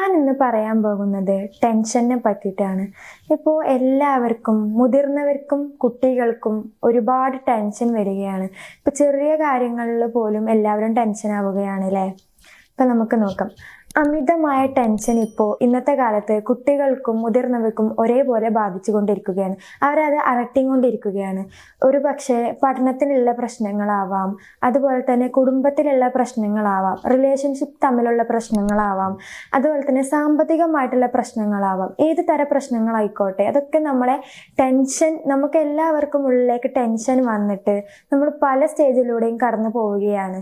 ഞാൻ ഇന്ന് പറയാൻ പോകുന്നത് ടെൻഷനെ പറ്റിയിട്ടാണ്. ഇപ്പോൾ എല്ലാവർക്കും, മുതിർന്നവർക്കും കുട്ടികൾക്കും ഒരുപാട് ടെൻഷൻ വരികയാണ്. ഇപ്പോൾ ചെറിയ കാര്യങ്ങളിൽ പോലും എല്ലാവരും ടെൻഷൻ ആവുകയാണ് അല്ലേ? ഇപ്പം നമുക്ക് നോക്കാം. അമിതമായ ടെൻഷൻ ഇപ്പോൾ ഇന്നത്തെ കാലത്ത് കുട്ടികൾക്കും മുതിർന്നവർക്കും ഒരേപോലെ ബാധിച്ചുകൊണ്ടിരിക്കുകയാണ്. അവരത് അലട്ടിക്കൊണ്ടിരിക്കുകയാണ്. ഒരു പക്ഷേ പഠനത്തിലുള്ള പ്രശ്നങ്ങളാവാം, അതുപോലെ തന്നെ കുടുംബത്തിലുള്ള പ്രശ്നങ്ങളാവാം, റിലേഷൻഷിപ്പ് തമ്മിലുള്ള പ്രശ്നങ്ങളാവാം, അതുപോലെ തന്നെ സാമ്പത്തികമായിട്ടുള്ള പ്രശ്നങ്ങളാവാം. ഏത് തരം പ്രശ്നങ്ങളായിക്കോട്ടെ, അതൊക്കെ നമ്മളെ നമുക്ക് എല്ലാവർക്കും ഉള്ളിലേക്ക് ടെൻഷൻ വന്നിട്ട് നമ്മൾ പല സ്റ്റേജിലൂടെയും കടന്നു പോവുകയാണ്.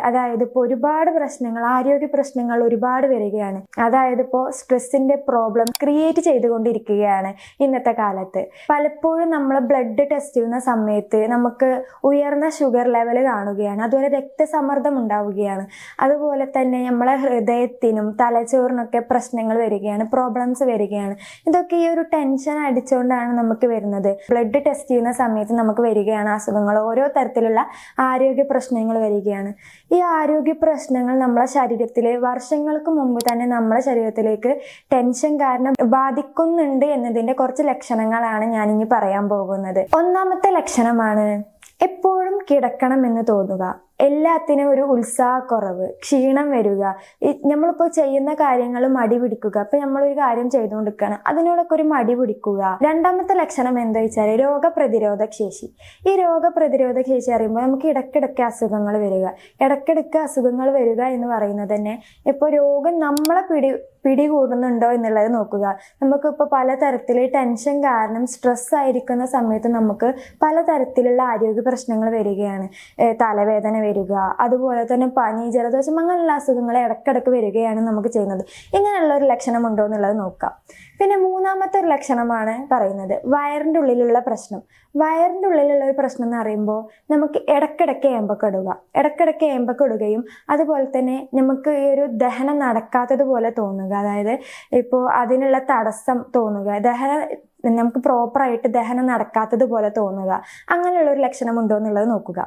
അതായത് ഇപ്പോൾ ഒരുപാട് പ്രശ്നങ്ങൾ, ആരോഗ്യ പ്രശ്നങ്ങൾ ഒരുപാട് വരികയാണ്. അതായത് ഇപ്പോൾ സ്ട്രെസ്സിന്റെ പ്രോബ്ലം ക്രിയേറ്റ് ചെയ്തുകൊണ്ടിരിക്കുകയാണ് ഇന്നത്തെ കാലത്ത്. പലപ്പോഴും നമ്മൾ ബ്ലഡ് ടെസ്റ്റ് ചെയ്യുന്ന സമയത്ത് നമുക്ക് ഉയർന്ന ഷുഗർ ലെവൽ കാണുകയാണ്. അതുപോലെ രക്തസമ്മർദ്ദം ഉണ്ടാവുകയാണ്. അതുപോലെ തന്നെ നമ്മളെ ഹൃദയത്തിനും തലച്ചോറിനൊക്കെ പ്രശ്നങ്ങൾ വരികയാണ്, പ്രോബ്ലംസ് വരികയാണ്. ഇതൊക്കെ ഈ ഒരു ടെൻഷൻ അടിച്ചുകൊണ്ടാണ് നമുക്ക് വരുന്നത്. ബ്ലഡ് ടെസ്റ്റ് ചെയ്യുന്ന സമയത്ത് നമുക്ക് വരികയാണ് അസുഖങ്ങൾ, ഓരോ തരത്തിലുള്ള ആരോഗ്യ പ്രശ്നങ്ങൾ വരികയാണ്. ഈ ആരോഗ്യ പ്രശ്നങ്ങൾ നമ്മളെ ശരീരത്തിൽ വർഷങ്ങൾക്ക് മുമ്പ് തന്നെ നമ്മുടെ ശരീരത്തിലേക്ക് ടെൻഷൻ കാരണം ബാധിക്കുന്നുണ്ട് എന്നതിന്റെ കുറച്ച് ലക്ഷണങ്ങളാണ് ഞാനിനി പറയാൻ പോകുന്നത്. ഒന്നാമത്തെ ലക്ഷണമാണ് എപ്പോഴും കിടക്കണം എന്ന് തോന്നുക. എല്ലാത്തിനും ഒരു ഉത്സാഹക്കുറവ്, ക്ഷീണം വരിക. നമ്മളിപ്പോൾ ചെയ്യുന്ന കാര്യങ്ങൾ മടി പിടിക്കുക. ഇപ്പൊ നമ്മളൊരു കാര്യം ചെയ്തുകൊണ്ടിരിക്കുകയാണ്, അതിനോടൊക്കെ ഒരു മടി പിടിക്കുക. രണ്ടാമത്തെ ലക്ഷണം എന്താ വെച്ചാൽ രോഗപ്രതിരോധ ശേഷി. ഈ രോഗപ്രതിരോധ ശേഷി അറിയുമ്പോൾ നമുക്ക് ഇടയ്ക്കിടയ്ക്ക് അസുഖങ്ങൾ വരിക. ഇടയ്ക്കിടയ്ക്ക് അസുഖങ്ങൾ വരിക എന്ന് പറയുന്നത് തന്നെ ഇപ്പോൾ രോഗം നമ്മളെ പിടികൂടുന്നുണ്ടോ എന്നുള്ളത് നോക്കുക. നമുക്കിപ്പോൾ പലതരത്തിൽ ടെൻഷൻ കാരണം സ്ട്രെസ് ആയിരിക്കുന്ന സമയത്ത് നമുക്ക് പലതരത്തിലുള്ള ആരോഗ്യ പ്രശ്നങ്ങൾ വരികയാണ്. തലവേദന വരിക, അതുപോലെ തന്നെ പനി, ജലദോഷം, അങ്ങനെയുള്ള അസുഖങ്ങൾ ഇടയ്ക്കിടയ്ക്ക് വരികയാണ് നമുക്ക് ചെയ്യുന്നത്. ഇങ്ങനെയുള്ള ഒരു ലക്ഷണം ഉണ്ടോ എന്നുള്ളത് നോക്കാം. പിന്നെ മൂന്നാമത്തെ ഒരു ലക്ഷണമാണ് പറയുന്നത് വയറിൻ്റെ ഉള്ളിലുള്ള പ്രശ്നം. വയറിൻ്റെ ഉള്ളിലുള്ള ഒരു പ്രശ്നം എന്ന് പറയുമ്പോൾ നമുക്ക് ഇടയ്ക്കിടയ്ക്ക് ഏമ്പൊക്കെ ഇടുകയും അതുപോലെ തന്നെ നമുക്ക് ഈ ഒരു ദഹനം നടക്കാത്തത് പോലെ തോന്നുക. അതായത് ഇപ്പോൾ അതിനുള്ള തടസ്സം തോന്നുക, നമുക്ക് പ്രോപ്പറായിട്ട് ദഹനം നടക്കാത്തത് പോലെ തോന്നുക. അങ്ങനെയുള്ള ഒരു ലക്ഷണം ഉണ്ടോ എന്നുള്ളത് നോക്കുക.